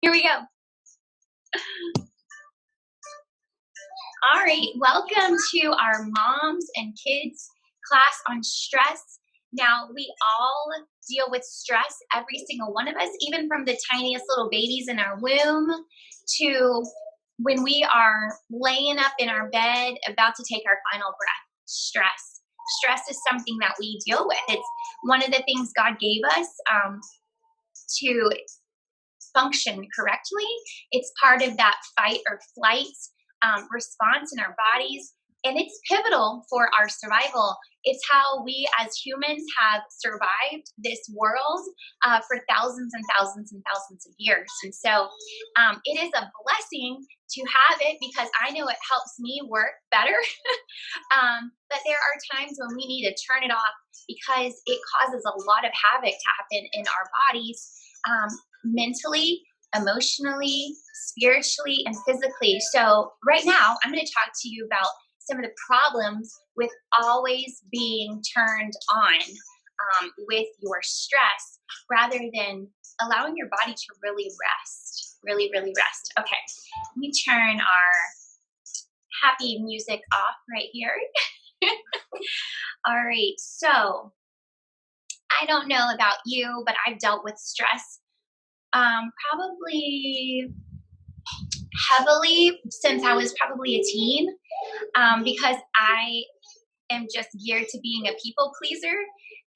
Here we go. All right, welcome to our moms and kids class on stress. Now, we all deal with stress, every single one of us, even from the tiniest little babies in our womb to when we are laying up in our bed about to take our final breath. Stress. Stress is something that we deal with. It's one of the things God gave us to function correctly. It's part of that fight or flight response in our bodies, and it's pivotal for our survival. It's how we as humans have survived this world for thousands and thousands and thousands of years. And so it is a blessing to have it because I know it helps me work better. But there are times when we need to turn it off because it causes a lot of havoc to happen in our bodies, mentally, emotionally, spiritually, and physically. So right now, I'm going to talk to you about some of the problems with always being turned on with your stress rather than allowing your body to really rest. Really, really rest. Okay, let me turn our happy music off right here. All right, so I don't know about you, but I've dealt with stress probably heavily since I was probably a teen because I am just geared to being a people pleaser.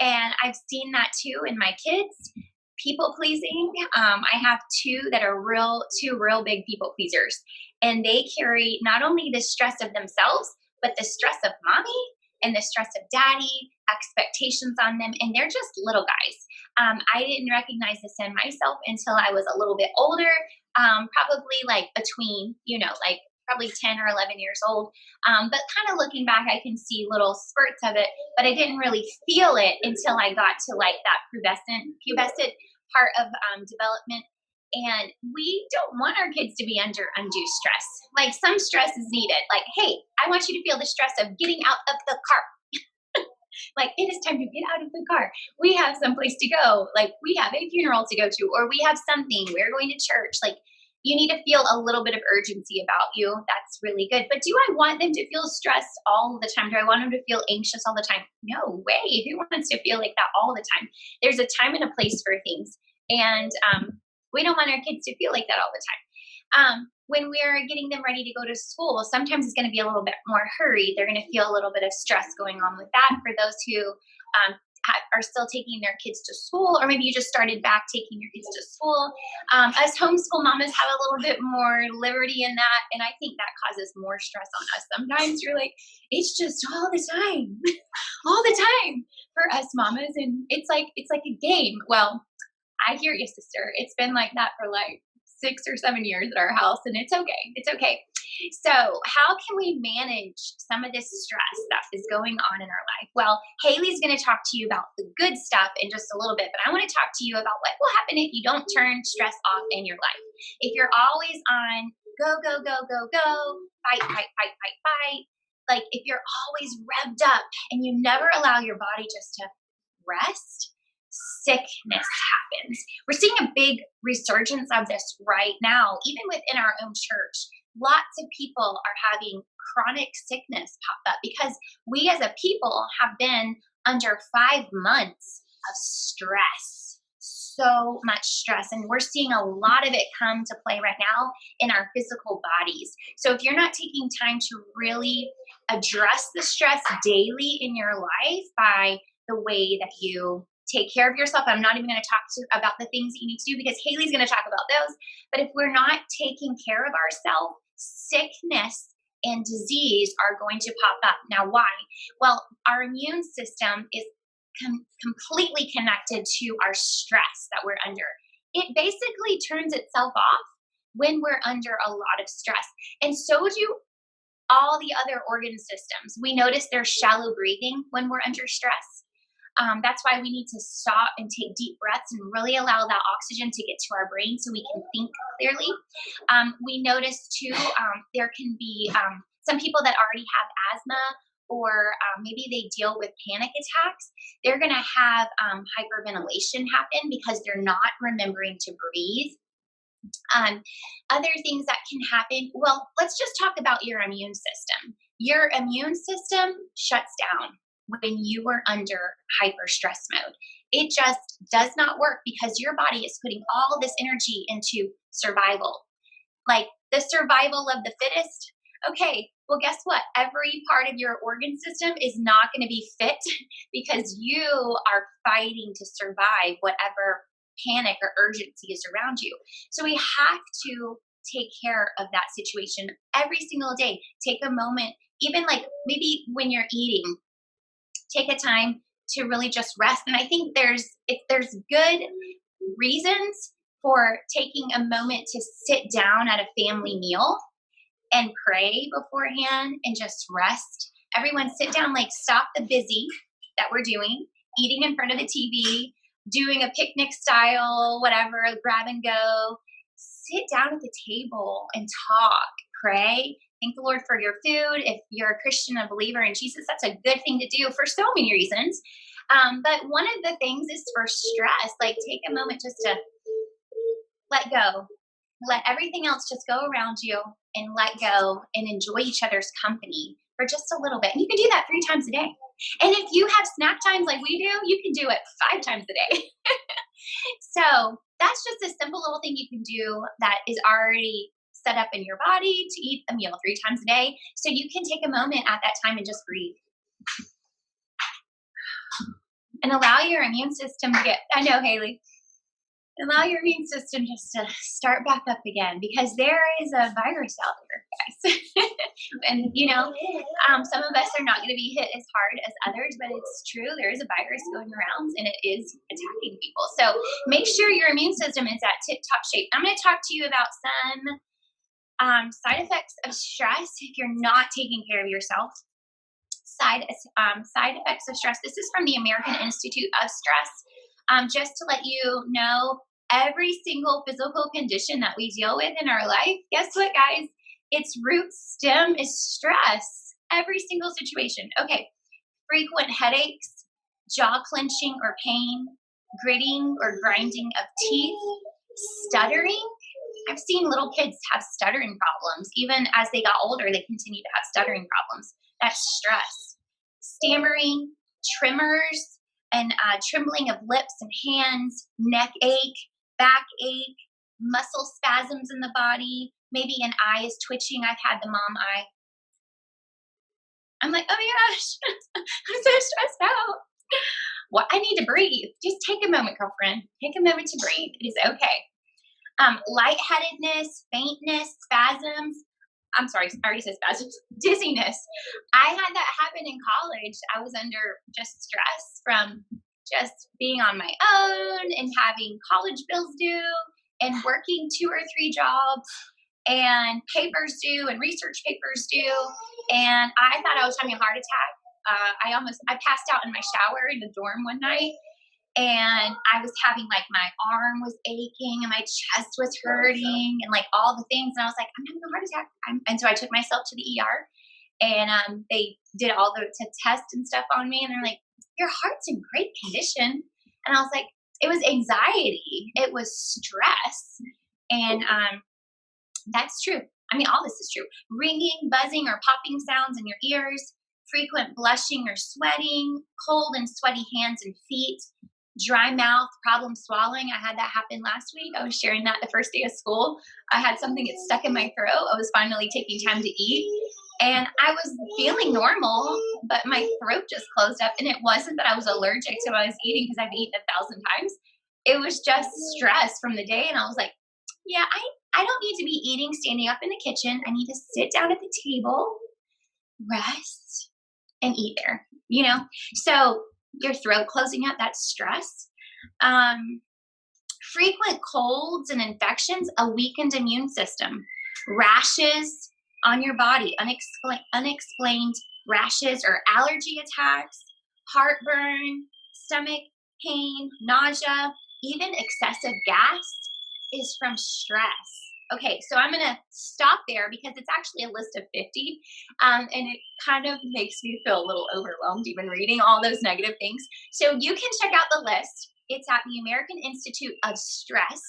And I've seen that too in my kids, people pleasing. I have two that are two real big people pleasers. And they carry not only the stress of themselves, but the stress of mommy and the stress of daddy, expectations on them. And they're just little guys. I didn't recognize this in myself until I was a little bit older, probably like between, like probably 10 or 11 years old. But kind of looking back, I can see little spurts of it, but I didn't really feel it until I got to like that pubescent part of development. And we don't want our kids to be under undue stress. Like some stress is needed. Like, hey, I want you to feel the stress of getting out of the car. Like, it is time to get out of the car. We have someplace to go. Like, we have a funeral to go to, or we have something. We're going to church. Like, you need to feel a little bit of urgency about you. That's really good. But do I want them to feel stressed all the time? Do I want them to feel anxious all the time? No way. Who wants to feel like that all the time? There's a time and a place for things. And we don't want our kids to feel like that all the time. When we're getting them ready to go to school, sometimes it's going to be a little bit more hurried. They're going to feel a little bit of stress going on with that. For those who are still taking their kids to school, or maybe you just started back taking your kids to school. Us homeschool mamas have a little bit more liberty in that, and I think that causes more stress on us. Sometimes you're like, it's just all the time, all the time for us mamas, and it's like a game. Well, I hear you, sister. It's been like that for like 6 or 7 years at our house, and it's okay. It's okay. So how can we manage some of this stress that is going on in our life? Well, Haley's going to talk to you about the good stuff in just a little bit, but I want to talk to you about what will happen if you don't turn stress off in your life. If you're always on go, go, go, go, go, fight, fight, fight, fight, fight, like if you're always revved up and you never allow your body just to rest, sickness happens. We're seeing a big resurgence of this right now, even within our own church. Lots of people are having chronic sickness pop up because we as a people have been under 5 months of stress. So much stress. And we're seeing a lot of it come to play right now in our physical bodies. So if you're not taking time to really address the stress daily in your life by the way that you take care of yourself. I'm not even going to talk about the things that you need to do because Haley's going to talk about those. But if we're not taking care of ourselves, sickness and disease are going to pop up. Now, why? Well, our immune system is completely connected to our stress that we're under. It basically turns itself off when we're under a lot of stress. And so do all the other organ systems. We notice there's shallow breathing when we're under stress. That's why we need to stop and take deep breaths and really allow that oxygen to get to our brain so we can think clearly. We notice too, there can be some people that already have asthma or maybe they deal with panic attacks. They're going to have hyperventilation happen because they're not remembering to breathe. Um, Other things that can happen, well, let's just talk about your immune system. Your immune system shuts down when you are under hyper stress mode. It just does not work because your body is putting all this energy into survival, like the survival of the fittest. Okay, well, guess what? Every part of your organ system is not going to be fit because you are fighting to survive whatever panic or urgency is around you. So we have to take care of that situation every single day. Take a moment, even like maybe when you're eating, take a time to really just rest. And I think if there's good reasons for taking a moment to sit down at a family meal and pray beforehand and just rest. Everyone sit down, like stop the busy that we're doing, eating in front of the TV, doing a picnic style, whatever, grab and go. Sit down at the table and talk, pray. Thank the Lord for your food. If you're a Christian, a believer in Jesus, that's a good thing to do for so many reasons. But one of the things is for stress, like take a moment just to let go. Let everything else just go around you and let go and enjoy each other's company for just a little bit. And you can do that 3 times a day. And if you have snack times like we do, you can do it 5 times a day. So that's just a simple little thing you can do that is already set up in your body to eat a meal 3 times a day. So you can take a moment at that time and just breathe and allow your immune system to I know, Haley, allow your immune system just to start back up again because there is a virus out there, guys. And, some of us are not going to be hit as hard as others, but it's true. There is a virus going around and it is attacking people. So make sure your immune system is at tip top shape. I'm going to talk to you about some side effects of stress if you're not taking care of yourself. Side effects of stress. This is from the American Institute of Stress. Just to let you know, every single physical condition that we deal with in our life, guess what, guys? Its root stem is stress. Every single situation. Okay, frequent headaches, jaw clenching or pain, gritting or grinding of teeth, stuttering. I've seen little kids have stuttering problems. Even as they got older, they continue to have stuttering problems. That's stress. Stammering, tremors, and trembling of lips and hands, neck ache, back ache, muscle spasms in the body, maybe an eye is twitching. I've had the mom eye. I'm like, oh my gosh, I'm so stressed out. Well, I need to breathe. Just take a moment, girlfriend. Take a moment to breathe. It is okay. Lightheadedness, faintness, spasms. I'm sorry, I already said spasms. Dizziness. I had that happen in college. I was under just stress from just being on my own and having college bills due and working 2 or 3 jobs and papers due and research papers due. And I thought I was having a heart attack. I passed out in my shower in the dorm one night. And I was having like my arm was aching and my chest was hurting and like all the things. And I was like, I'm having a heart attack. And so I took myself to the ER and they did all the tests and stuff on me. And they're like, your heart's in great condition. And I was like, it was anxiety. It was stress. And that's true. I mean, all this is true. Ringing, buzzing, or popping sounds in your ears, frequent blushing or sweating, cold and sweaty hands and feet, dry mouth, problem swallowing. I had that happen last week. I was sharing that the first day of school. I had something get stuck in my throat. I was finally taking time to eat. And I was feeling normal, but my throat just closed up. And it wasn't that I was allergic to what I was eating because I've eaten 1,000 times. It was just stress from the day. And I was like, yeah, I don't need to be eating standing up in the kitchen. I need to sit down at the table, rest, and eat there, So your throat closing up, that's stress. Frequent colds and infections, a weakened immune system, rashes on your body, unexplained rashes or allergy attacks, heartburn, stomach pain, nausea, even excessive gas is from stress. Okay, so I'm going to stop there because it's actually a list of 50, and it kind of makes me feel a little overwhelmed even reading all those negative things. So you can check out the list. It's at the American Institute of Stress.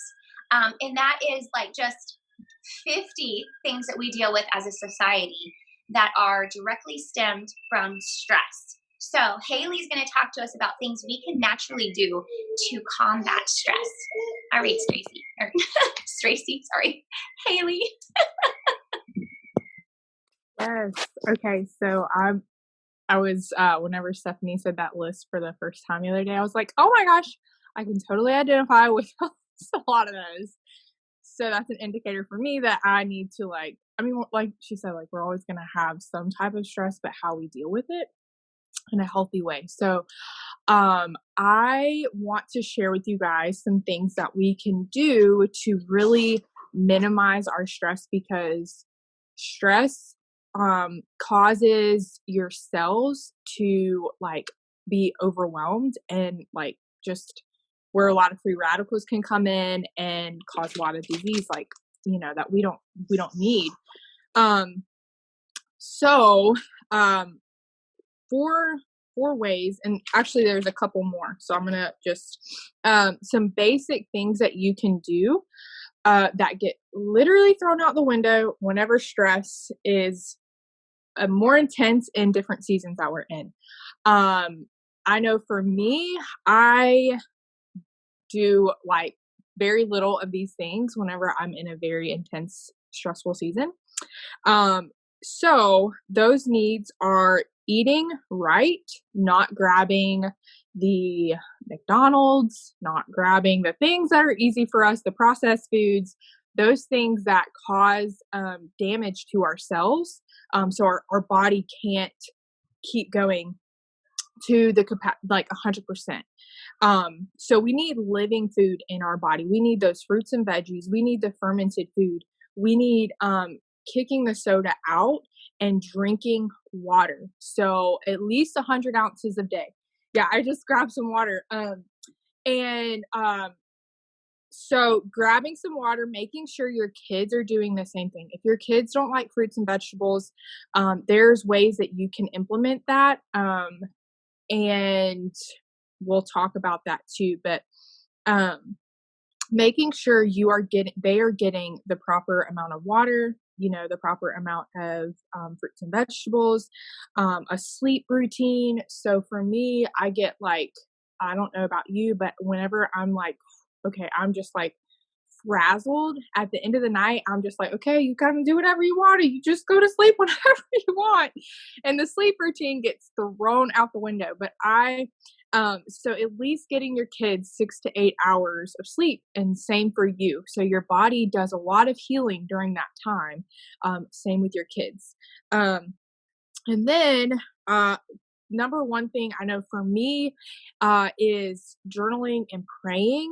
And that is like just 50 things that we deal with as a society that are directly stemmed from stress. So Haley's going to talk to us about things we can naturally do to combat stress. All right, Stracy, sorry, Haley. Yes. Okay. So I was whenever Stephanie said that list for the first time the other day, I was like, oh my gosh, I can totally identify with a lot of those. So that's an indicator for me that I need to like she said, like we're always gonna have some type of stress, but how we deal with it in a healthy way. So I want to share with you guys some things that we can do to really minimize our stress, because stress causes your cells to like be overwhelmed and like just where a lot of free radicals can come in and cause a lot of disease, like that we don't need. So four ways, and actually there's a couple more, so I'm gonna just some basic things that you can do that get literally thrown out the window whenever stress is more intense in different seasons that we're in. I know for me, I do like very little of these things whenever I'm in a very intense, stressful season. So those needs are eating right, not grabbing the McDonald's, not grabbing the things that are easy for us, the processed foods, those things that cause damage to our cells. So our body can't keep going to the like 100%. So we need living food in our body. We need those fruits and veggies. We need the fermented food. We need kicking the soda out and drinking water. So at least 100 ounces a day. Yeah, I just grabbed some water. So grabbing some water, making sure your kids are doing the same thing. If your kids don't like fruits and vegetables, there's ways that you can implement that. And we'll talk about that too. But making sure they are getting the proper amount of water, the proper amount of fruits and vegetables, a sleep routine. So for me, I get like, I don't know about you, but whenever I'm like, okay, I'm just like frazzled at the end of the night, I'm just like, okay, you kind of do whatever you want, or you just go to sleep whenever you want. And the sleep routine gets thrown out the window. But so at least getting your kids 6 to 8 hours of sleep, and same for you. So your body does a lot of healing during that time. Same with your kids. And then number one thing I know for me is journaling and praying.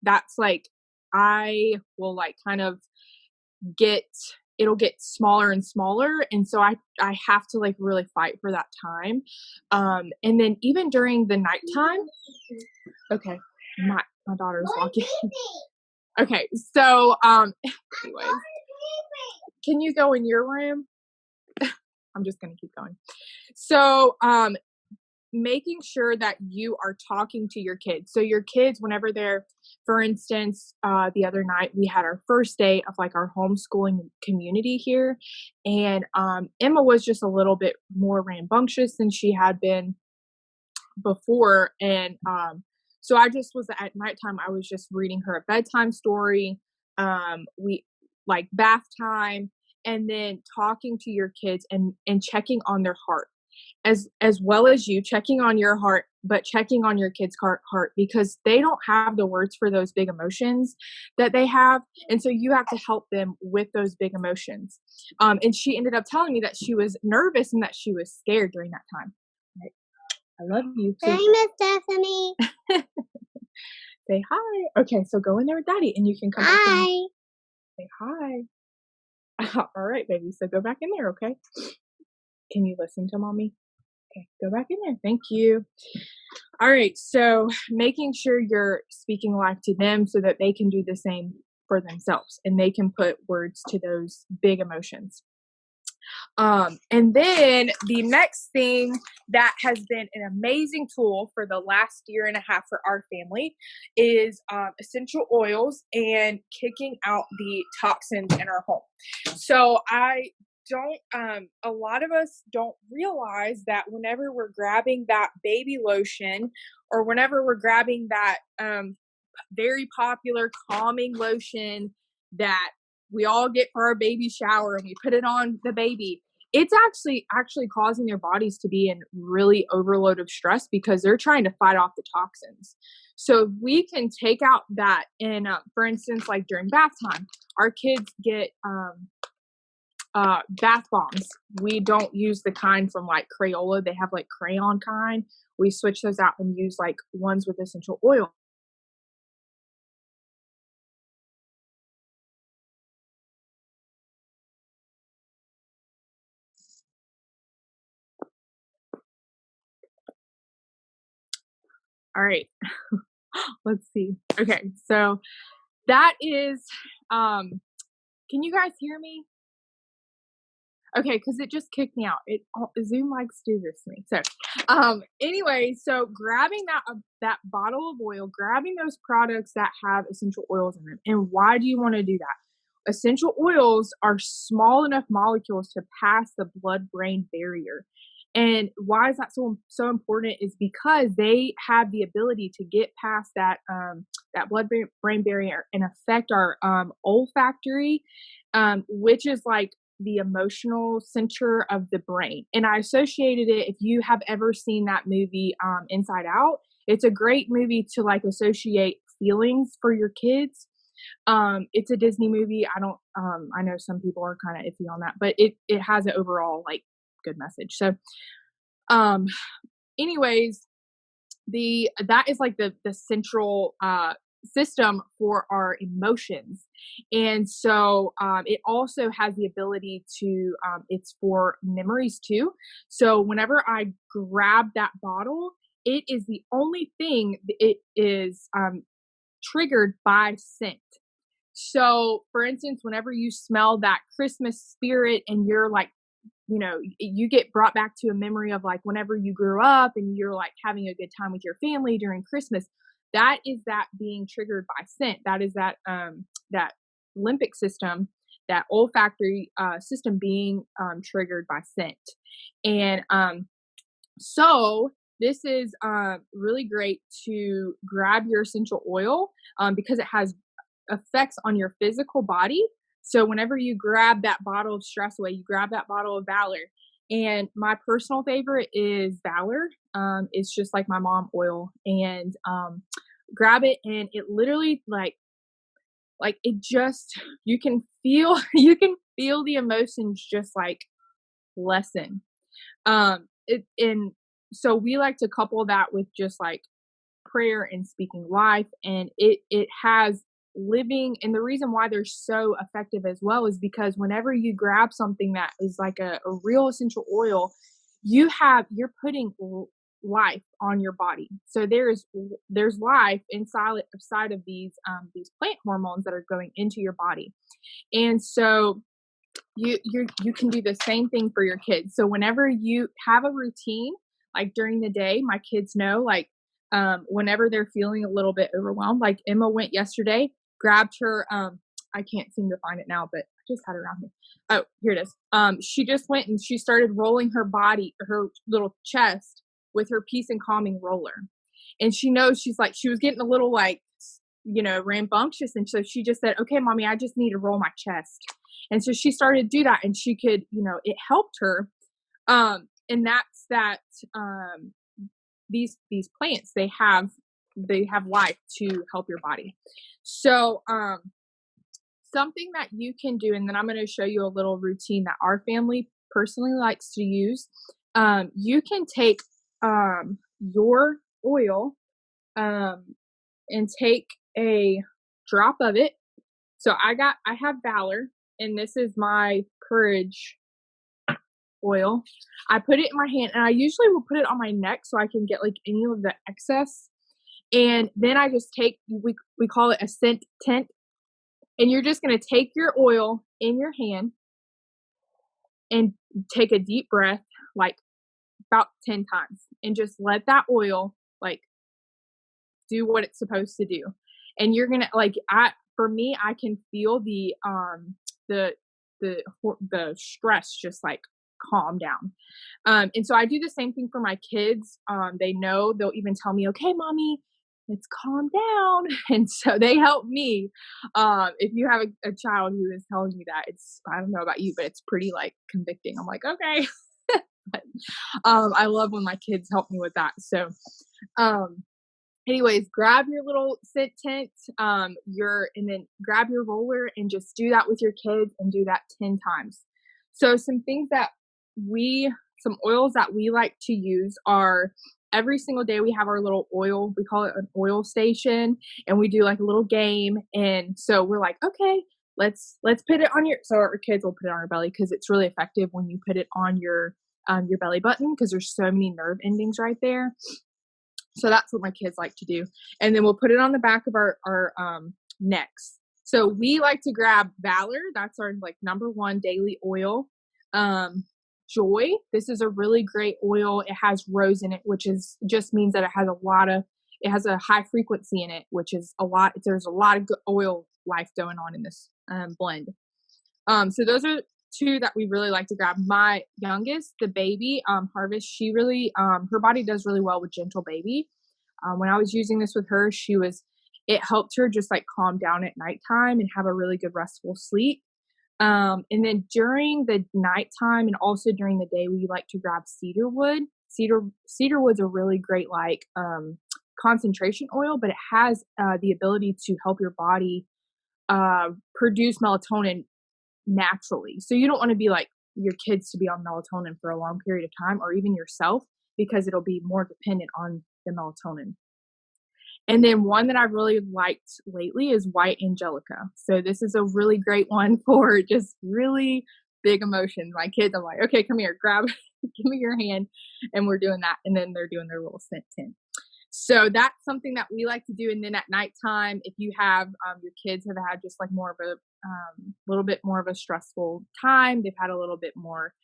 That's like, I will like kind of it'll get smaller and smaller. And so I have to like really fight for that time. And then even during the nighttime, okay, my daughter's walking. Okay. So, anyways, can you go in your room? I'm just going to keep going. So, making sure that you are talking to your kids. So your kids, whenever they're, for instance, the other night we had our first day of like our homeschooling community here, and Emma was just a little bit more rambunctious than she had been before, and so I just was at nighttime, I was just reading her a bedtime story, we like bath time, and then talking to your kids and checking on their heart, as well as you checking on your heart, but checking on your kids' heart, because they don't have the words for those big emotions that they have. And so you have to help them with those big emotions. And she ended up telling me that she was nervous and that she was scared during that time. Right. I love you. Hi, Miss Stephanie. Say hi. Okay, so go in there with Daddy and you can come back in. Say hi. All right, baby. So go back in there, okay? Can you listen to Mommy? Okay, go back in there. Thank you. All right, so making sure you're speaking life to them so that they can do the same for themselves and they can put words to those big emotions. And then the next thing that has been an amazing tool for the last year and a half for our family is essential oils and kicking out the toxins in our home. So I don't a lot of us don't realize that whenever we're grabbing that baby lotion or whenever we're grabbing that very popular calming lotion that we all get for our baby shower and we put it on the baby, it's actually causing their bodies to be in really overload of stress because they're trying to fight off the toxins. So we can take out that and for instance, like during bath time, our kids get bath bombs. We don't use the kind from like Crayola. They have like crayon kind. We switch those out and use like ones with essential oil. All right. Let's see. Okay. So that is, can you guys hear me? Okay, because it just kicked me out. Zoom likes to do this to me. So, anyway, so grabbing that bottle of oil, grabbing those products that have essential oils in them, and why do you want to do that? Essential oils are small enough molecules to pass the blood-brain barrier, and why is that so important? Is because they have the ability to get past that blood-brain barrier and affect our olfactory, which is like the emotional center of the brain. And I associated it, if you have ever seen that movie, Inside Out, it's a great movie to like associate feelings for your kids. It's a Disney movie. I know some people are kind of iffy on that, but it has an overall like good message. So, um, anyways, that is like the central system for our emotions, and so it also has the ability to it's for memories too. So whenever I grab that bottle, it is the only thing it is triggered by scent. So for instance, whenever you smell that Christmas spirit and you're like, you get brought back to a memory of like whenever you grew up and you're like having a good time with your family during Christmas. That is that being triggered by scent. That is that limbic system, that olfactory system being triggered by scent. And so this is really great to grab your essential oil because it has effects on your physical body. So whenever you grab that bottle of Stress Away, you grab that bottle of Valor. And my personal favorite is Valor. It's just like my mom oil. And grab it and it literally like it just you can feel the emotions just like lessen. And so we like to couple that with just like prayer and speaking life, and it has living. And the reason why they're so effective as well is because whenever you grab something that is like a real essential oil, you're putting life on your body. So there's life inside of these plant hormones that are going into your body. And so you can do the same thing for your kids. So whenever you have a routine, like during the day, my kids know, like whenever they're feeling a little bit overwhelmed, like Emma went yesterday, grabbed her I can't seem to find it now, but I just had it around here. Oh, here it is. She just went and she started rolling her body, her little chest with her peace and calming roller. And she knows she was getting a little like, rambunctious. And so she just said, okay, mommy, I just need to roll my chest. And so she started to do that and she could, it helped her. And that's that, these plants, they have life to help your body. So, something that you can do, and then I'm going to show you a little routine that our family personally likes to use. You can take your oil and take a drop of it. So I have Valor, and this is my Courage oil. I put it in my hand, and I usually will put it on my neck so I can get like any of the excess. And then I just take, we call it a scent tent. And you're just going to take your oil in your hand and take a deep breath, like about 10 times, and just let that oil like do what it's supposed to do. And you're gonna like for me, I can feel the the stress just like calm down. And so I do the same thing for my kids. They know, they'll even tell me, okay, mommy, it's calm down. And so they help me. If you have a child who is telling you that, I don't know about you, but it's pretty like convicting. I'm like, okay. But, I love when my kids help me with that. So, anyways, grab your little scent tent, and then grab your roller and just do that with your kids and do that 10 times. So some oils that we like to use are every single day we have our little oil, we call it an oil station, and we do like a little game. And so we're like, okay, let's put it on so our kids will put it on our belly because it's really effective when you put it on your belly button because there's so many nerve endings right there. So that's what my kids like to do. And then we'll put it on the back of our necks. So we like to grab Valor. That's our like number one daily oil. Joy. This is a really great oil. It has rose in it, which just means that it has a high frequency in it, which is there's a lot of good oil life going on in this blend. So those are two that we really like to grab. My youngest, the baby, Harvest, she really, her body does really well with Gentle Baby. When I was using this with her, it helped her just like calm down at nighttime and have a really good restful sleep. And then during the nighttime and also during the day, we like to grab cedarwood. Cedarwood's a really great like concentration oil, but it has the ability to help your body produce melatonin naturally. So you don't want to be like your kids to be on melatonin for a long period of time, or even yourself, because it'll be more dependent on the melatonin. And then one that I've really liked lately is White Angelica. So this is a really great one for just really big emotions. My kids, I'm like, okay, come here, give me your hand. And we're doing that. And then they're doing their little scent tint. So that's something that we like to do. And then at nighttime, if you have your kids have had just like more of a little bit more of a stressful time, they've had a little bit more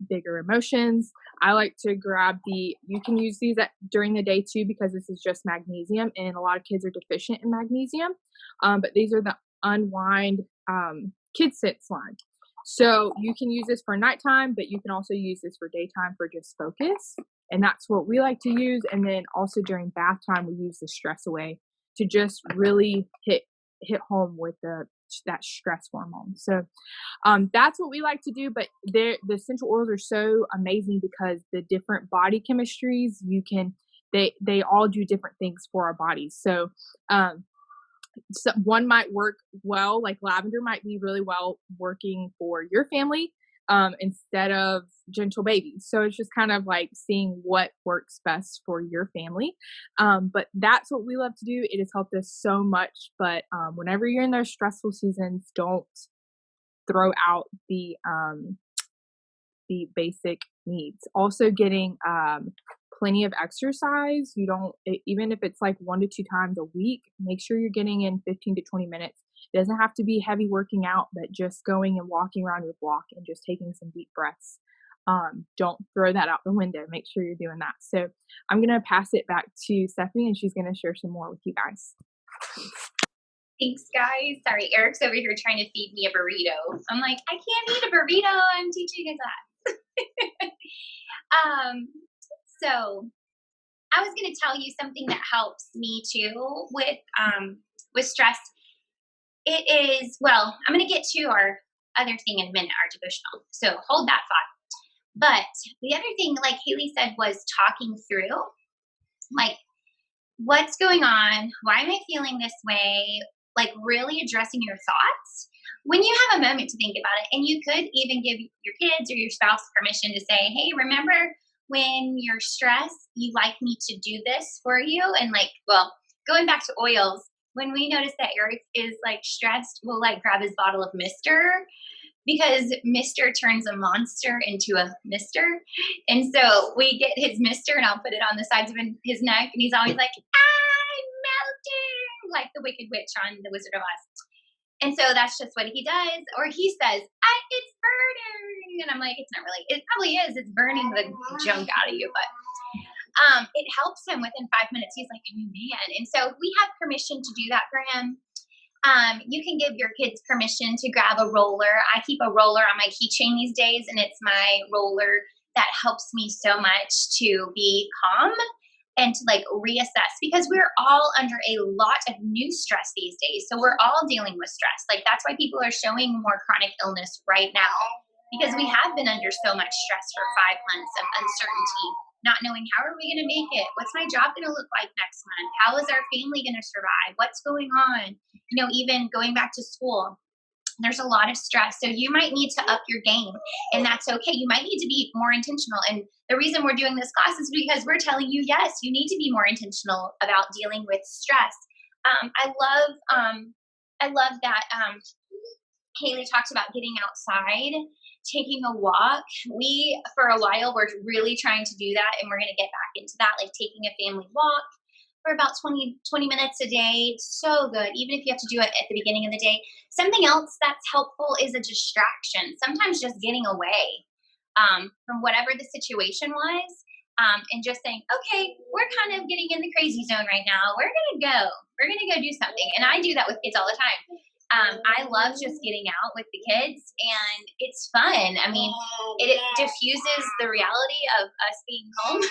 bigger emotions, I like to grab you can use these during the day too, because this is just magnesium, and a lot of kids are deficient in magnesium. But these are the Unwind Kid Scent Slime. So you can use this for nighttime, but you can also use this for daytime for just focus. And that's what we like to use. And then also during bath time, we use the Stress Away to just really hit home with that stress hormone. So that's what we like to do. But the essential oils are so amazing because the different body chemistries they all do different things for our bodies. So one might work well, like lavender might be really well working for your family instead of Gentle Baby. So it's just kind of like seeing what works best for your family. But that's what we love to do. It has helped us so much. But whenever you're in those stressful seasons, don't throw out the basic needs. Also getting plenty of exercise. Even if it's like 1 to 2 times a week, make sure you're getting in 15 to 20 minutes. It doesn't have to be heavy working out, but just going and walking around your block and just taking some deep breaths. Don't throw that out the window. Make sure you're doing that. So I'm going to pass it back to Stephanie, and she's going to share some more with you guys. Thanks, guys. Sorry, Eric's over here trying to feed me a burrito. I'm like, I can't eat a burrito. I'm teaching a class. So I was going to tell you something that helps me too with stress. It is, well, I'm going to get to our other thing in a minute, our devotional. So hold that thought. But the other thing, like Haley said, was talking through, like, what's going on? Why am I feeling this way? Like really addressing your thoughts when you have a moment to think about it. And you could even give your kids or your spouse permission to say, hey, remember when you're stressed, you like me to do this for you? And like, well, going back to oils, when we notice that Eric is like stressed, we'll like grab his bottle of Mister, because Mister turns a monster into a mister. And so we get his Mister, and I'll put it on the sides of his neck, and he's always like, I'm melting, like the Wicked Witch on The Wizard of Oz. And so that's just what he does. Or he says, it's burning. And I'm like, it's not really, it probably is. It's burning the junk out of you. But it helps him within 5 minutes. He's like, man. And so we have permission to do that for him. You can give your kids permission to grab a roller. I keep a roller on my keychain these days, and it's my roller that helps me so much to be calm and to like reassess, because we're all under a lot of new stress these days. So we're all dealing with stress. Like that's why people are showing more chronic illness right now, because we have been under so much stress for 5 months of uncertainty, not knowing how are we going to make it? What's my job going to look like next month? How is our family going to survive? What's going on? You know, even going back to school, there's a lot of stress. So you might need to up your game, and that's okay. You might need to be more intentional. And the reason we're doing this class is because we're telling you, yes, you need to be more intentional about dealing with stress. I love that Haley talked about getting outside, taking a walk. We, for a while, were really trying to do that, and we're going to get back into that, like taking a family walk for about 20 minutes a day. It's so good, even if you have to do it at the beginning of the day. Something else that's helpful is a distraction. Sometimes just getting away from whatever the situation was, and just saying, okay, we're kind of getting in the crazy zone right now. We're going to go do something. And I do that with kids all the time. I love just getting out with the kids, and it's fun. I mean, it diffuses the reality of us being home,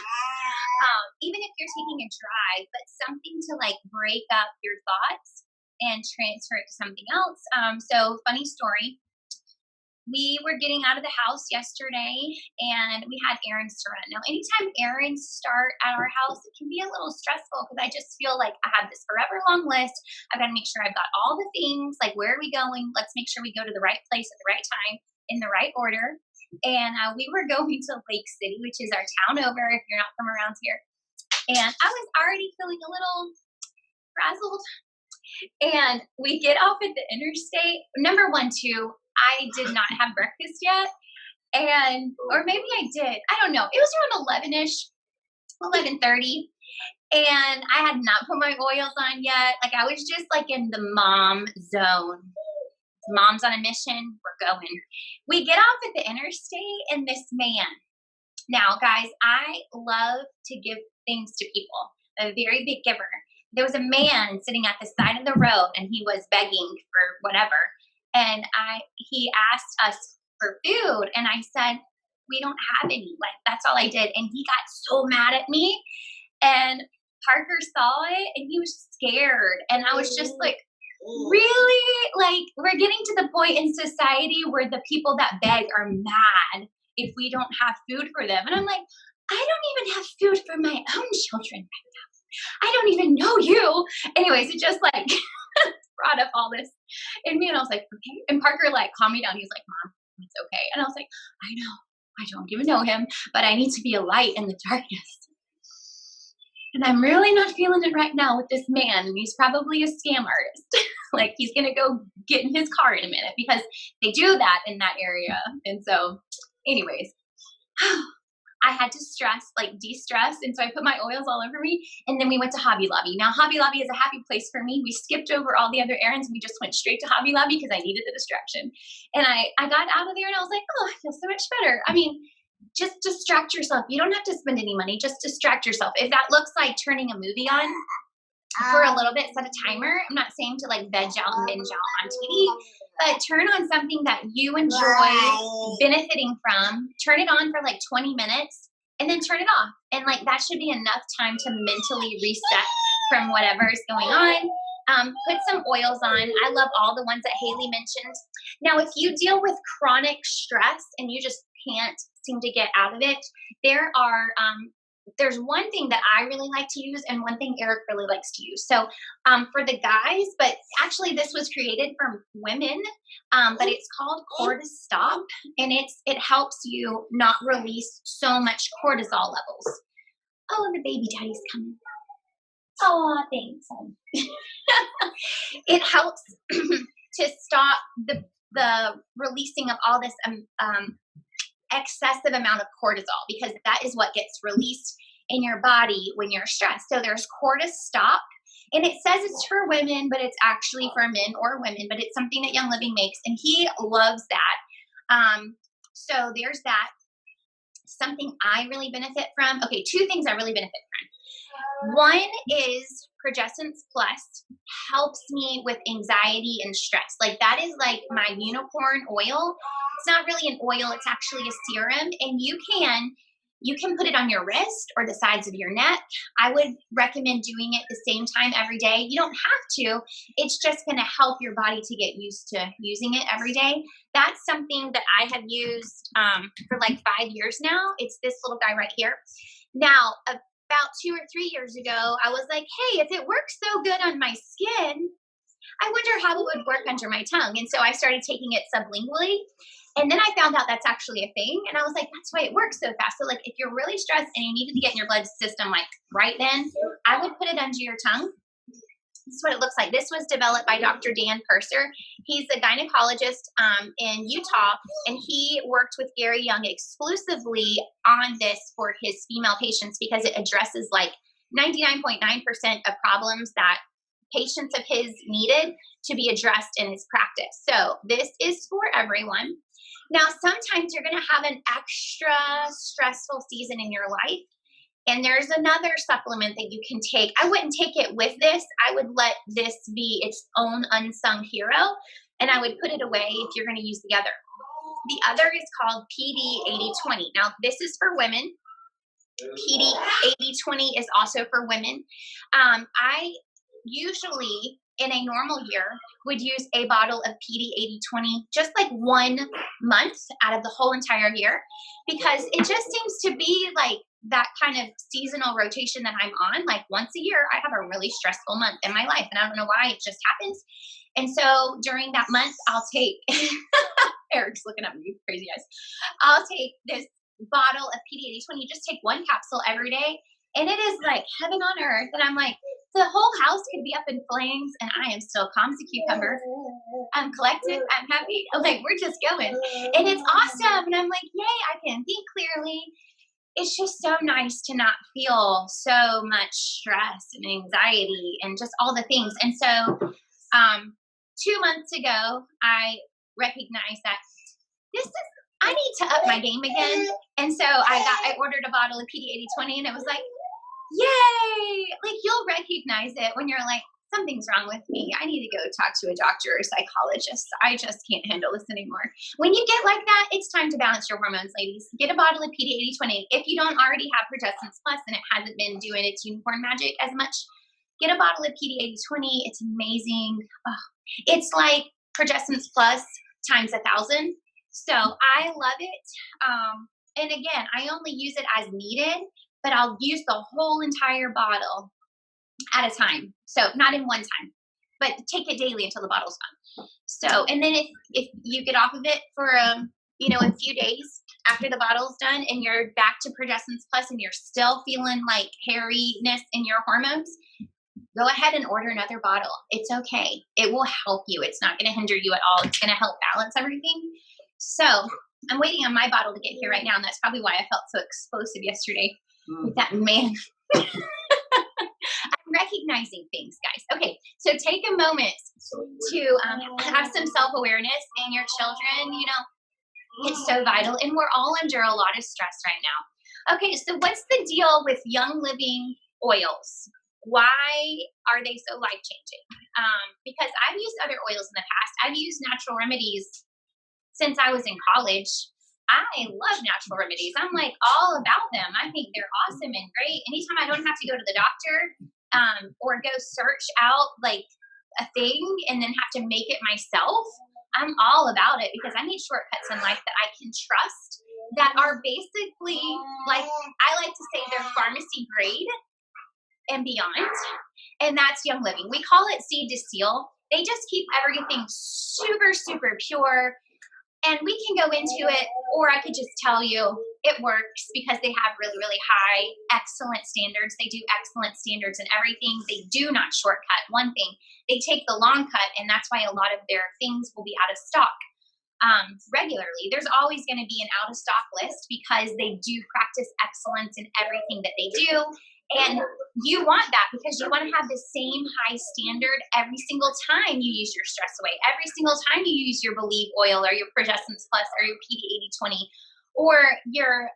even if you're taking a drive, but something to like break up your thoughts and transfer it to something else. So funny story. We were getting out of the house yesterday, and we had errands to run. Now, anytime errands start at our house, it can be a little stressful because I just feel like I have this forever long list. I've got to make sure I've got all the things, like where are we going? Let's make sure we go to the right place at the right time in the right order. And we were going to Lake City, which is our town over if you're not from around here. And I was already feeling a little frazzled. And we get off at the interstate. Number one, too, I did not have breakfast yet. Or maybe I did. I don't know. It was around 11-ish, 11:30. And I had not put my oils on yet. Like I was just like in the mom zone. Mom's on a mission. We're going. We get off at the interstate, and this man. Now, guys, I love to give things to people. I'm a very big giver. There was a man sitting at the side of the road, and he was begging for whatever. And he asked us for food, and I said, we don't have any. Like, that's all I did. And he got so mad at me, and Parker saw it, and he was scared. And I was just like, really? Like, we're getting to the point in society where the people that beg are mad if we don't have food for them. And I'm like, I don't even have food for my own children right now. I don't even know you. Anyways, it just like brought up all this in me, and I was like, okay. And Parker like calmed me down. He was like, Mom, it's okay. And I was like, I know, I don't even know him, but I need to be a light in the darkness. And I'm really not feeling it right now with this man, and he's probably a scam artist. Like he's gonna go get in his car in a minute, because they do that in that area. And so, anyways, I had to de-stress. And so I put my oils all over me, and then we went to Hobby Lobby. Now, Hobby Lobby is a happy place for me. We skipped over all the other errands. We just went straight to Hobby Lobby because I needed the distraction. And I got out of there, and I was like, oh, I feel so much better. I mean, just distract yourself. You don't have to spend any money. Just distract yourself. If that looks like turning a movie on for a little bit, set a timer. I'm not saying to like veg out and binge out on TV, but turn on something that you enjoy benefiting from. Turn it on for like 20 minutes and then turn it off. And like that should be enough time to mentally reset from whatever is going on. Put some oils on. I love all the ones that Haley mentioned. Now, if you deal with chronic stress and you just can't seem to get out of it, there's one thing that I really like to use and one thing Eric really likes to use. So for the guys, but actually this was created for women, but it's called Cortistop, and it helps you not release so much cortisol levels. Oh, the baby daddy's coming. Oh, thanks. It helps to stop the releasing of all this excessive amount of cortisol, because that is what gets released in your body when you're stressed. So there's Cortistop, And it says it's for women, but it's actually for men or women, but it's something that Young Living makes, and he loves that. So there's that. Something I really benefit from. Okay, two things I really benefit from. One is Progessence Plus helps me with anxiety and stress. Like that is like my unicorn oil. It's not really an oil, it's actually a serum, and you can put it on your wrist or the sides of your neck. I would recommend doing it the same time every day. You don't have to. It's just going to help your body to get used to using it every day. That's something that I have used for like 5 years now. It's this little guy right here. Now, about 2 or 3 years ago, I was like, hey, if it works so good on my skin, I wonder how it would work under my tongue. And so I started taking it sublingually. And then I found out that's actually a thing. And I was like, that's why it works so fast. So like if you're really stressed and you needed to get in your blood system like right then, I would put it under your tongue. This is what it looks like. This was developed by Dr. Dan Purser. He's a gynecologist in Utah, and he worked with Gary Young exclusively on this for his female patients because it addresses like 99.9% of problems that patients of his needed to be addressed in his practice. So this is for everyone. Now, sometimes you're going to have an extra stressful season in your life, and there's another supplement that you can take. I wouldn't take it with this. I would let this be its own unsung hero, and I would put it away if you're going to use the other. The other is called PD 8020. Now, this is for women. PD 8020 is also for women. I usually in a normal year would use a bottle of PD 8020 just like 1 month out of the whole entire year, because it just seems to be like that kind of seasonal rotation that I'm on. Like once a year, I have a really stressful month in my life, and I don't know why, it just happens. And so during that month, I'll take, Eric's looking at me with crazy eyes. I'll take this bottle of PD 8020, just take 1 capsule every day. And it is like heaven on earth. And I'm like, the whole house could be up in flames, and I am still calm as a cucumber. I'm collected. I'm happy. I'm like, we're just going. And it's awesome. And I'm like, yay, I can think clearly. It's just so nice to not feel so much stress and anxiety and just all the things. And so 2 months ago, I recognized that I need to up my game again. And so I ordered a bottle of PD 8020, and it was like, yay! Like you'll recognize it when you're like, something's wrong with me. I need to go talk to a doctor or a psychologist. I just can't handle this anymore. When you get like that, it's time to balance your hormones, ladies. Get a bottle of PD 8020. If you don't already have Progessence Plus and it hasn't been doing its unicorn magic as much, get a bottle of PD 8020. It's amazing. Oh, it's like Progessence Plus times 1,000. So I love it. And again, I only use it as needed, but I'll use the whole entire bottle at a time. So not in one time, but take it daily until the bottle's gone. So, and then if you get off of it for a few days after the bottle's done and you're back to Progessence Plus and you're still feeling like hairiness in your hormones, go ahead and order another bottle. It's okay. It will help you. It's not going to hinder you at all. It's going to help balance everything. So I'm waiting on my bottle to get here right now, and that's probably why I felt so explosive yesterday with that man. I'm recognizing things, guys. Okay, so take a moment to have some self-awareness in your children. It's so vital, and we're all under a lot of stress right now. Okay, so what's the deal with Young Living oils? Why are they so life-changing? Because I've used other oils in the past. I've used natural remedies since I was in college. I love natural remedies. I'm like all about them. I think they're awesome and great. Anytime I don't have to go to the doctor or go search out like a thing and then have to make it myself, I'm all about it because I need shortcuts in life that I can trust, that are basically like, I like to say they're pharmacy grade and beyond. And that's Young Living. We call it seed to seal. They just keep everything super, super pure. And we can go into it, or I could just tell you it works because they have really, really high, excellent standards. They do excellent standards in everything. They do not shortcut one thing. They take the long cut, and that's why a lot of their things will be out of stock regularly. There's always going to be an out of stock list because they do practice excellence in everything that they do. And you want that because you want to have the same high standard every single time you use your stress away, every single time you use your Believe oil or your Progessence Plus or your PD 80/20, or you're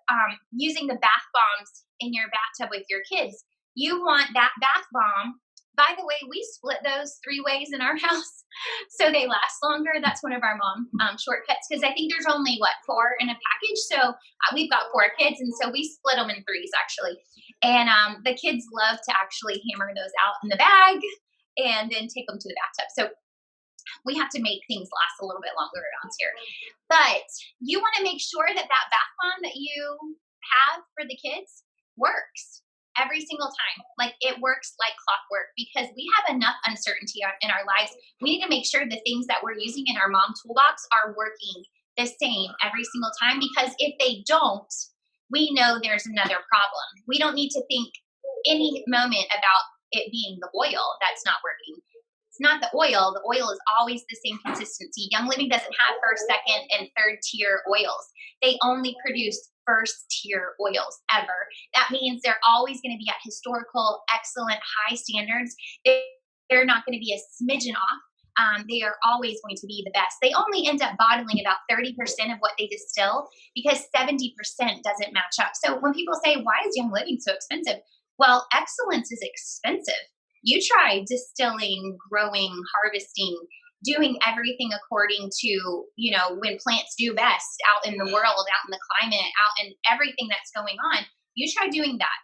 using the bath bombs in your bathtub with your kids. You want that bath bomb. By the way, we split those 3 ways in our house so they last longer. That's one of our mom shortcuts because I think there's only, 4 in a package. So we've got 4 kids, and so we split them in 3s actually. And the kids love to actually hammer those out in the bag and then take them to the bathtub. So we have to make things last a little bit longer around here. But you want to make sure that that bath bomb that you have for the kids works every single time. Like, it works like clockwork because we have enough uncertainty in our lives. We need to make sure the things that we're using in our mom toolbox are working the same every single time, because if they don't, we know there's another problem. We don't need to think any moment about it being the oil that's not working. It's not the oil. The oil is always the same consistency. Young Living doesn't have first, second, and third tier oils. They only produce first tier oils ever. That means they're always going to be at historical, excellent, high standards. They're not going to be a smidgen off. They are always going to be the best. They only end up bottling about 30% of what they distill because 70% doesn't match up. So when people say, why is Young Living so expensive? Well, excellence is expensive. You try distilling, growing, harvesting, doing everything according to, when plants do best out in the world, out in the climate, out in everything that's going on. You try doing that.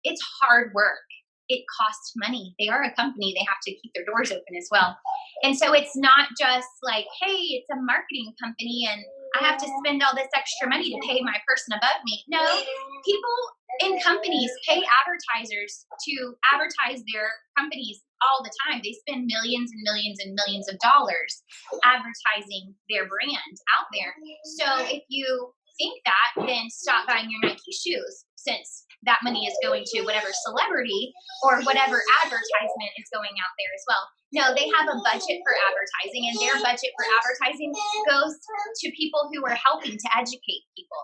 It's hard work. It costs money. They are a company. They have to keep their doors open as well. And so it's not just like, hey, it's a marketing company and I have to spend all this extra money to pay my person above me. No, people in companies pay advertisers to advertise their companies all the time. They spend millions and millions and millions of dollars advertising their brand out there. So if you think that, then stop buying your Nike shoes, since that money is going to whatever celebrity or whatever advertisement is going out there as well. No, they have a budget for advertising, and their budget for advertising goes to people who are helping to educate people.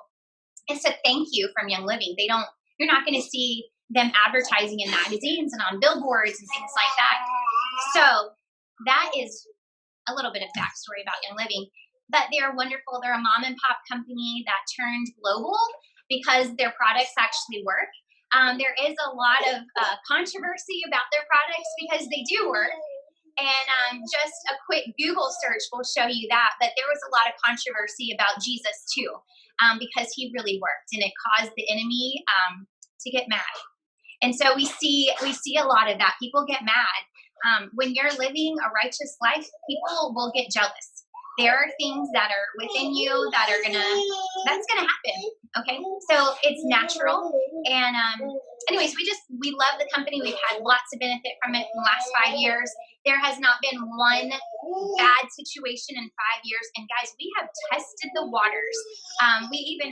It's a thank you from Young Living. You're not going to see them advertising in magazines and on billboards and things like that. So that is a little bit of backstory about Young Living. But they're wonderful. They're a mom and pop company that turned global because their products actually work. There is a lot of controversy about their products because they do work. And just a quick Google search will show you that there was a lot of controversy about Jesus too, because he really worked, and it caused the enemy to get mad. And so we see a lot of that. People get mad. When you're living a righteous life, people will get jealous. There are things that are within you that's gonna happen. Okay, so it's natural. And anyways, we love the company. We've had lots of benefit from it in the last 5 years. There has not been one bad situation in 5 years. And guys, we have tested the waters. We even,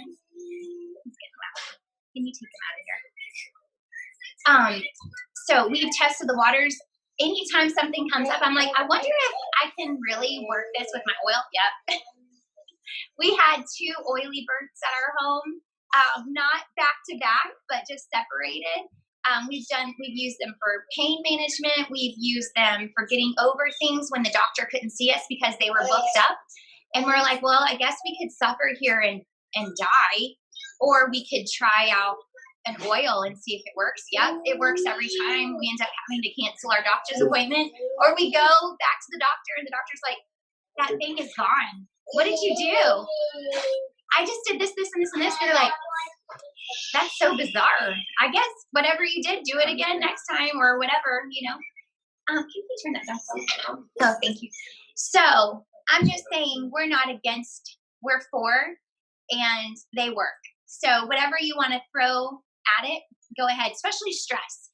can you take them out of here? So we've tested the waters. Anytime something comes up, I'm like, I wonder if I can really work this with my oil. Yep. We had 2 oily births at our home, not back to back, but just separated. We've used them for pain management. We've used them for getting over things when the doctor couldn't see us because they were booked up. And we're like, well, I guess we could suffer here and die, or we could try out an oil and see if it works. Yep, it works every time. We end up having to cancel our doctor's appointment, or we go back to the doctor and the doctor's like, that thing is gone. What did you do? I just did this, this, and this, and this. They're like, that's so bizarre. I guess whatever you did, do it again next time or whatever, Can you turn that back on? Oh, thank you. So I'm just saying, we're not against, we're for, and they work. So whatever you want to throw at it, go ahead, especially stress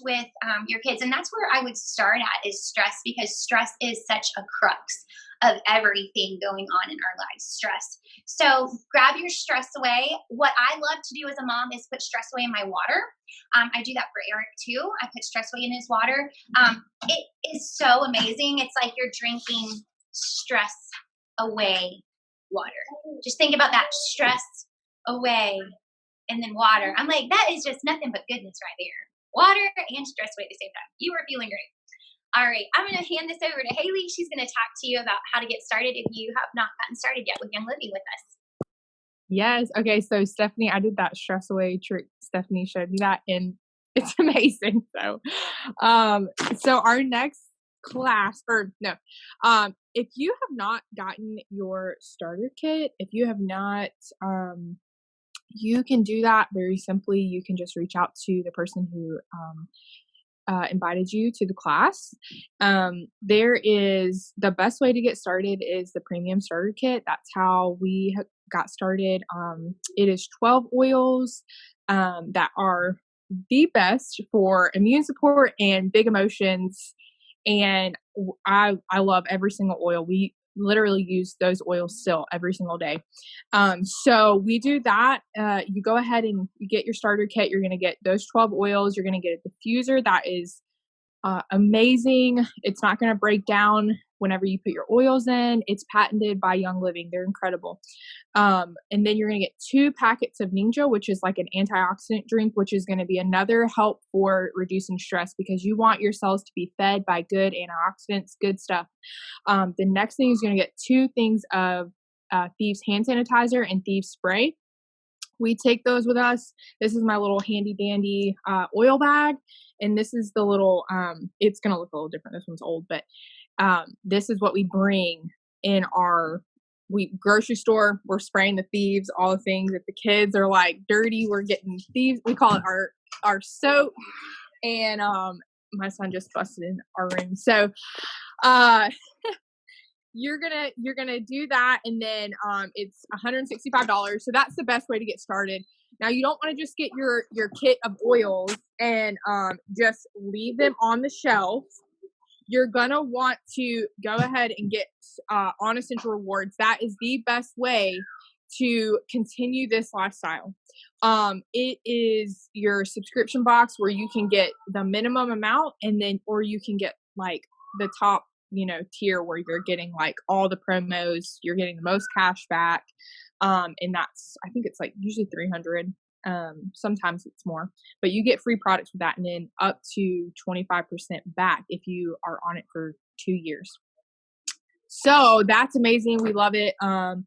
with your kids. And that's where I would start at, is stress, because stress is such a crux of everything going on in our lives. Stress. So grab your stress away. What I love to do as a mom is put stress away in my water. I do that for Eric too. I put stress away in his water. It is so amazing. It's like you're drinking stress away water. Just think about that, stress away and then water. I'm like, that is just nothing but goodness right there. water and stress away at the same time. You are feeling great. All right, I'm going to hand this over to Haley. She's going to talk to you about how to get started if you have not gotten started yet with Young Living with us. Yes. Okay. So Stephanie, I did that stress away trick. Stephanie showed me that, and it's amazing. So our next class, or no, if you have not gotten your starter kit, if you have not, you can do that very simply. You can just reach out to the person who invited you to the class. There is the best way to get started is the premium starter kit. That's how we got started. It is 12 oils that are the best for immune support and big emotions. And I love every single oil. We literally use those oils still every single day. So we do that. You go ahead and you get your starter kit. You're going to get those 12 oils. You're going to get a diffuser that is amazing. It's not going to break down whenever you put your oils in. It's patented by Young Living. They're incredible. And then you're going to get 2 packets of Ninja, which is like an antioxidant drink, which is going to be another help for reducing stress, because you want your cells to be fed by good antioxidants, good stuff. The next thing is going to get 2 things of Thieves hand sanitizer and Thieves spray. We take those with us. This is my little handy dandy oil bag. And this is the little, it's going to look a little different. This one's old, but this is what we bring in our grocery store. We're spraying the Thieves, all the things. If the kids are like dirty, we're getting Thieves. We call it our soap. And my son just busted in our room. So you're gonna do that, and then it's $165. So that's the best way to get started. Now, you don't want to just get your kit of oils and just leave them on the shelf. You're gonna want to go ahead and get Honest Essential Rewards. That is the best way to continue this lifestyle. It is your subscription box where you can get the minimum amount, and then or you can get like the top tier where you're getting like all the promos, you're getting the most cash back. And that's, I think it's like usually 300. Sometimes it's more, but you get free products with that, and then up to 25% back if you are on it for 2 years. So that's amazing. We love it. And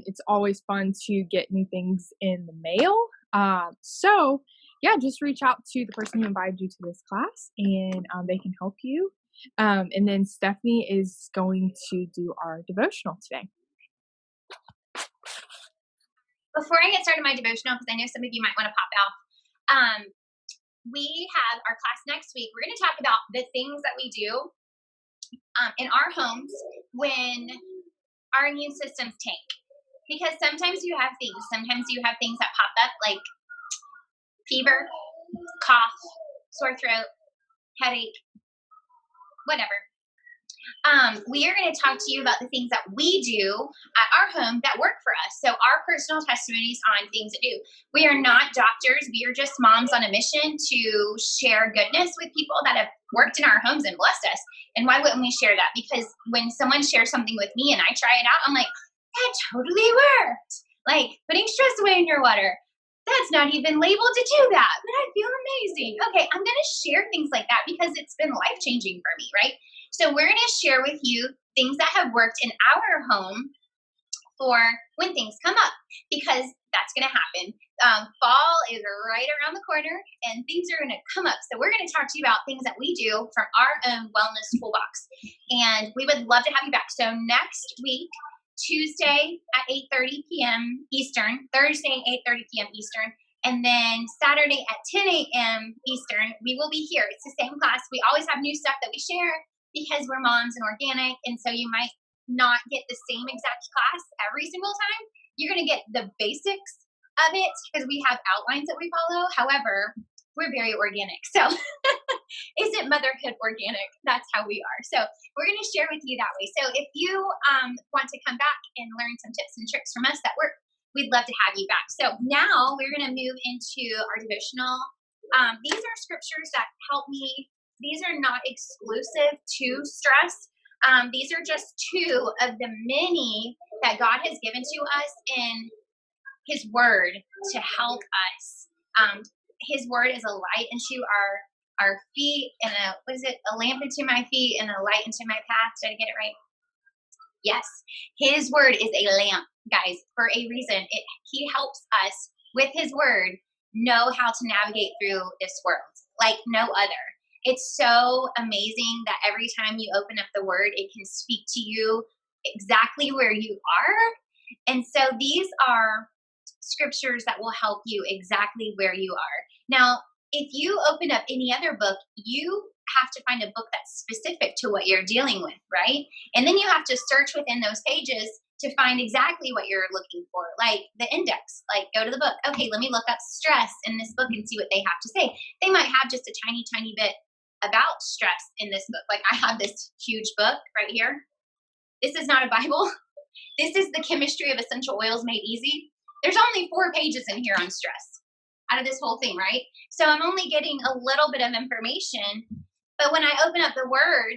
it's always fun to get new things in the mail. So yeah, just reach out to the person who invited you to this class, and they can help you. And then Stephanie is going to do our devotional today. Before I get started my devotional, because I know some of you might want to pop out, we have our class next week. We're going to talk about the things that we do in our homes when our immune systems tank. Because sometimes you have things that pop up like fever, cough, sore throat, headache, whatever. We are going to talk to you about the things that we do at our home that work for us. So our personal testimonies on things to do. We are not doctors. We are just moms on a mission to share goodness with people that have worked in our homes and blessed us. And why wouldn't we share that? Because when someone shares something with me and I try it out, I'm like, that totally worked. Like putting stress away in your water. That's not even labeled to do that, but I feel amazing. Okay, I'm going to share things like that because it's been life-changing for me, right? So we're going to share with you things that have worked in our home for when things come up, because that's going to happen. Fall is right around the corner and things are going to come up. So we're going to talk to you about things that we do from our own wellness toolbox. And we would love to have you back. So next week, Tuesday at 8:30 p.m. Eastern, Thursday at 8:30 p.m. Eastern, and then Saturday at 10 a.m. Eastern, we will be here. It's the same class. We always have new stuff that we share because we're moms and organic, and so you might not get the same exact class every single time. You're going to get the basics of it because we have outlines that we follow. However, we're very organic. So isn't motherhood organic? That's how we are. So we're going to share with you that way. So if you want to come back and learn some tips and tricks from us that work, we'd love to have you back. So now we're going to move into our devotional. These are scriptures that help me. These are not exclusive to stress. These are just 2 of the many that God has given to us in His Word to help us his word is a light unto our feet and a lamp unto my feet and a light unto my path. Did I get it right? Yes. His word is a lamp, guys, for a reason. He helps us with his word know how to navigate through this world like no other. It's so amazing that every time you open up the word, it can speak to you exactly where you are. And so these are scriptures that will help you exactly where you are. Now, if you open up any other book, you have to find a book that's specific to what you're dealing with, right? And then you have to search within those pages to find exactly what you're looking for, like the index. Like, go to the book. Okay, let me look up stress in this book and see what they have to say. They might have just a tiny, tiny bit about stress in this book. Like, I have this huge book right here. This is not a Bible. This is the Chemistry of Essential Oils Made Easy. There's only 4 pages in here on stress out of this whole thing, right? So I'm only getting a little bit of information. But when I open up the word,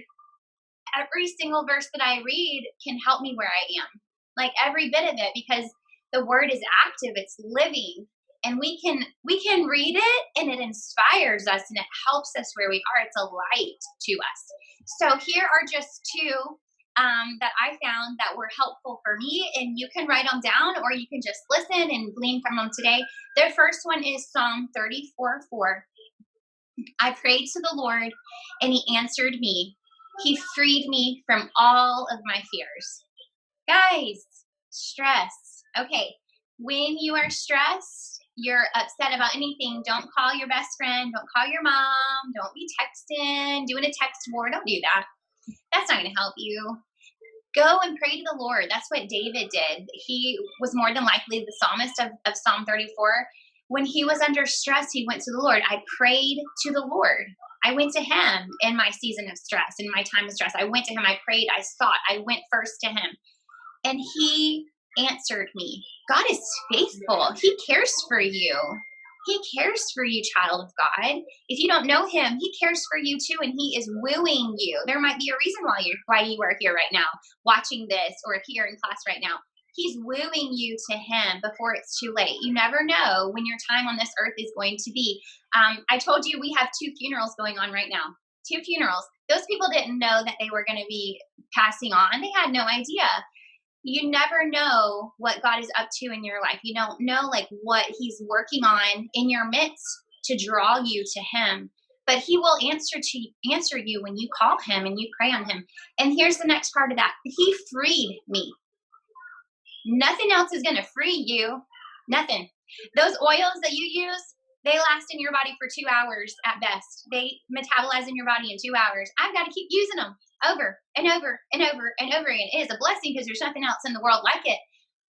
every single verse that I read can help me where I am. Like, every bit of it, because the word is active, it's living, and we can read it and it inspires us and it helps us where we are. It's a light to us. So here are just 2 that I found that were helpful for me, and you can write them down or you can just listen and glean from them today. The first one is Psalm 34:4. I prayed to the Lord and he answered me. He freed me from all of my fears. Guys, stress. Okay, when you are stressed, you're upset about anything, don't call your best friend, don't call your mom, don't be texting, doing a text war. Don't do that. That's not going to help you. Go and pray to the Lord. That's what David did. He was more than likely the psalmist of Psalm 34. When he was under stress, he went to the Lord. I prayed to the Lord. I went to him in my season of stress, in my time of stress. I went to him. I prayed. I sought. I went first to him. And he answered me. God is faithful. He cares for you. He cares for you, child of God. If you don't know him, he cares for you too, and he is wooing you. There might be a reason why you are here right now, watching this, or here in class right now. He's wooing you to him before it's too late. You never know when your time on this earth is going to be. I told you we have 2 funerals going on right now. 2 funerals. Those people didn't know that they were going to be passing on. They had no idea. You never know what God is up to in your life. You don't know like what he's working on in your midst to draw you to him. But he will answer you when you call him and you pray on him. And here's the next part of that. He freed me. Nothing else is going to free you. Nothing. Those oils that you use, they last in your body for 2 hours at best. They metabolize in your body in 2 hours. I've got to keep using them over and over and over and over again. It is a blessing because there's nothing else in the world like it.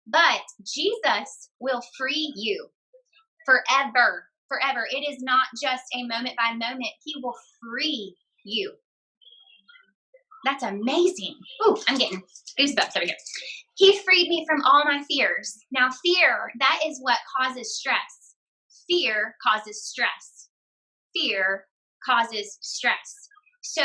But Jesus will free you forever, forever. It is not just a moment by moment. He will free you. That's amazing. Ooh, I'm getting goosebumps over here. He freed me from all my fears. Now, fear, that is what causes stress. Fear causes stress. Fear causes stress. So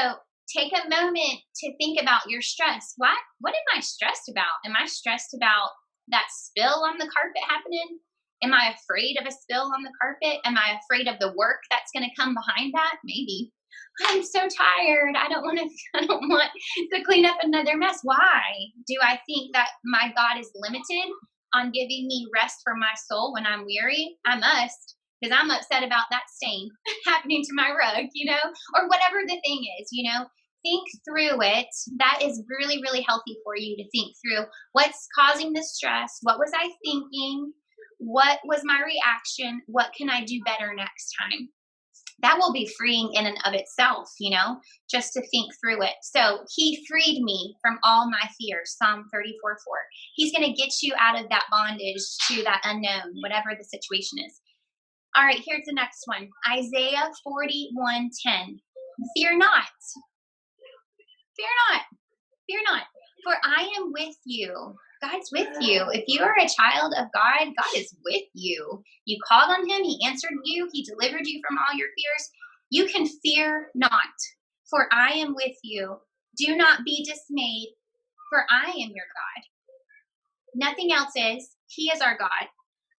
take a moment to think about your stress. What am I stressed about? Am I stressed about that spill on the carpet happening? Am I afraid of a spill on the carpet? Am I afraid of the work that's going to come behind that? Maybe. I'm so tired. I don't want to clean up another mess. Why? Do I think that my God is limited on giving me rest for my soul when I'm weary? I must, because I'm upset about that stain happening to my rug, or whatever the thing is, think through it. That is really, really healthy for you to think through what's causing the stress. What was I thinking? What was my reaction? What can I do better next time? That will be freeing in and of itself, just to think through it. So he freed me from all my fears, Psalm 34:4. He's going to get you out of that bondage to that unknown, whatever the situation is. All right, here's the next one. Isaiah 41:10. Fear not. Fear not. Fear not. For I am with you. God's with you. If you are a child of God, God is with you. You called on him. He answered you. He delivered you from all your fears. You can fear not, for I am with you. Do not be dismayed, for I am your God. Nothing else is. He is our God.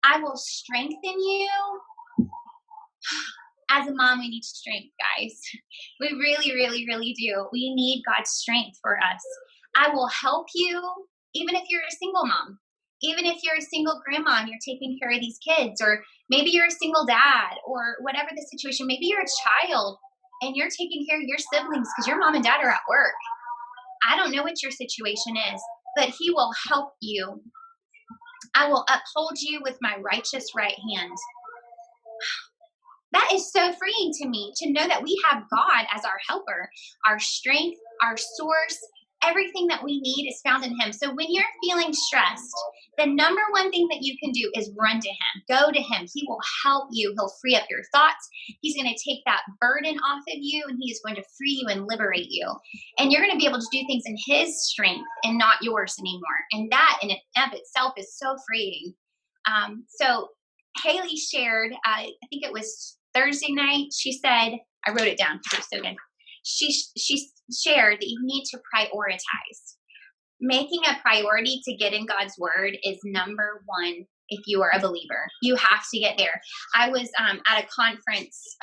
I will strengthen you. As a mom, we need strength, guys. We really, really, really do. We need God's strength for us. I will help you, even if you're a single mom, even if you're a single grandma and you're taking care of these kids, or maybe you're a single dad, or whatever the situation. Maybe you're a child and you're taking care of your siblings because your mom and dad are at work. I don't know what your situation is, but He will help you. I will uphold you with my righteous right hand. That is so freeing to me, to know that we have God as our helper, our strength, our source. Everything that we need is found in Him. So when you're feeling stressed, the number one thing that you can do is run to Him. Go to Him. He will help you. He'll free up your thoughts. He's going to take that burden off of you, and He is going to free you and liberate you. And you're going to be able to do things in His strength and not yours anymore. And that in and of itself is so freeing. So Haley shared, I think it was Thursday night, she said, I wrote it down because it was so good. She shared that you need to prioritize. Making a priority to get in God's word is number one if you are a believer. You have to get there. I was at a conference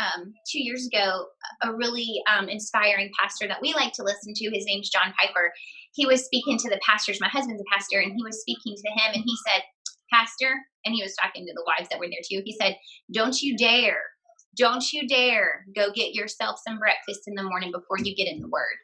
2 years ago, a really inspiring pastor that we like to listen to. His name's John Piper. He was speaking to the pastors. My husband's a pastor, and he was speaking to him, and he said, Pastor, and he was talking to the wives that were there too. He said, don't you dare go get yourself some breakfast in the morning before you get in the word.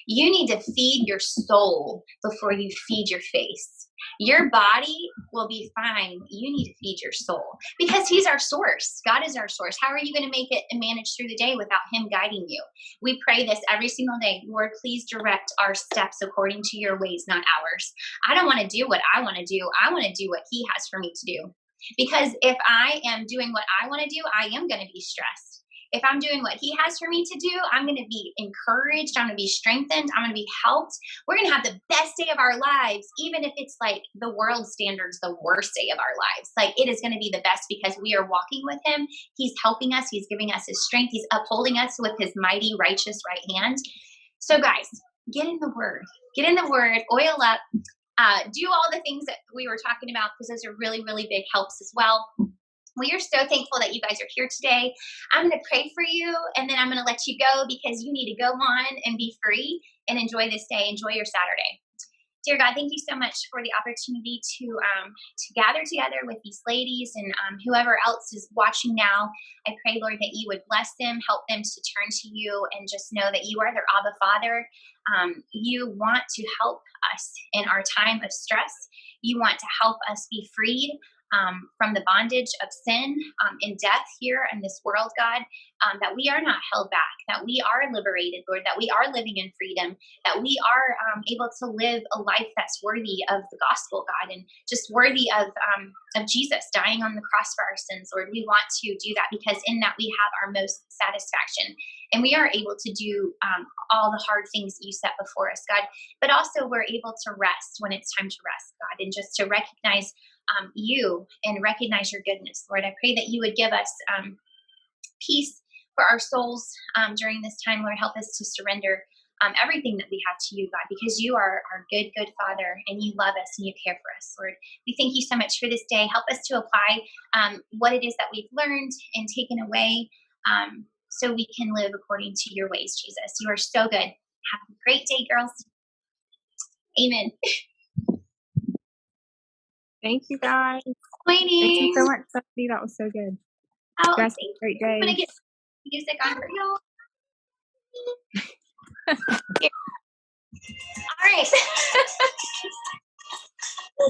You need to feed your soul before you feed your face. Your body will be fine. You need to feed your soul because He's our source. God is our source. How are you going to make it and manage through the day without Him guiding you? We pray this every single day. Lord, please direct our steps according to your ways, not ours. I don't want to do what I want to do. I want to do what He has for me to do. Because if I am doing what I want to do, I am going to be stressed. If I'm doing what He has for me to do, I'm going to be encouraged. I'm going to be strengthened. I'm going to be helped. We're going to have the best day of our lives, even if it's like the world standards, the worst day of our lives. Like it is going to be the best because we are walking with Him. He's helping us. He's giving us His strength. He's upholding us with His mighty, righteous right hand. So guys, get in the word. Get in the word. Oil up. Do all the things that we were talking about because those are really, really big helps as well. We are so thankful that you guys are here today. I'm going to pray for you, and then I'm going to let you go because you need to go on and be free and enjoy this day. Enjoy your Saturday. Dear God, thank you so much for the opportunity to gather together with these ladies and whoever else is watching now. I pray, Lord, that you would bless them, help them to turn to you, and just know that you are their Abba Father. You want to help us in our time of stress. You want to help us be freed from the bondage of sin and death here in this world, God, that we are not held back, that we are liberated, Lord, that we are living in freedom, that we are able to live a life that's worthy of the gospel, God, and just worthy of Jesus dying on the cross for our sins, Lord. We want to do that because in that we have our most satisfaction. And we are able to do all the hard things that you set before us, God, but also we're able to rest when it's time to rest, God, and just to recognize you and recognize your goodness, Lord. I pray that you would give us peace for our souls during this time, Lord. Help us to surrender everything that we have to you, God, because you are our good, good Father, and you love us and you care for us, Lord. We thank you so much for this day. Help us to apply what it is that we've learned and taken away so we can live according to your ways, Jesus. You are so good. Have a great day, girls. Amen. Thank you, guys. Thank you so much, Stephanie. That was so good. Oh, Guys, have a great day. I'm going to get music on for y'all. All right.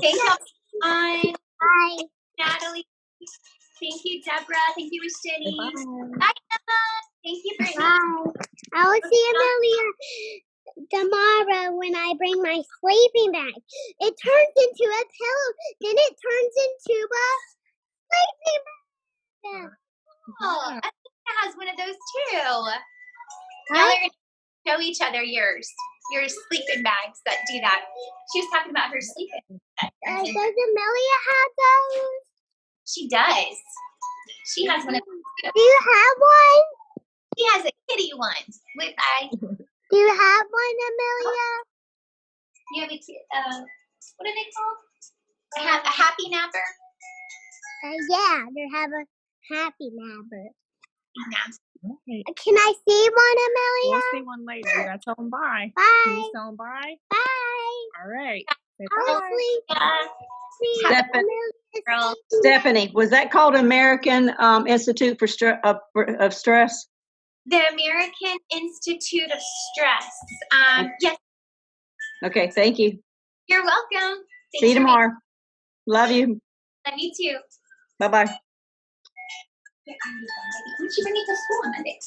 Thank you, John. Bye. Natalie. Thank you, Deborah. Thank you, Rashidi. Bye, Emma. Thank you, Brittany. Bye. I will see Amelia tomorrow when I bring my sleeping bag. It turns into a pillow, then it turns into a sleeping bag. Oh, I think it has one of those too. Y'all are going to show each other your sleeping bags that do that. She was talking about her sleeping bag. Does Amelia have those? She does. She has one of those. Do you have one? She has a kitty one. Do you have one, Amelia? You have what are they called? A happy napper? Yeah, they have a happy napper. Yeah. Right. Can I see one, Amelia? We'll see one later. You gotta tell them bye. Can you Bye. tell them bye? Bye. All right. Say I'll bye. sleep. See Stephanie, Girl. Stephanie, was that called American Institute of Stress? The American Institute of Stress. Yes, Okay, thank you. you're welcome. See you Thanks for tomorrow. Love you. making- Love you too. Bye-bye. Why don't you bring it to school on Monday?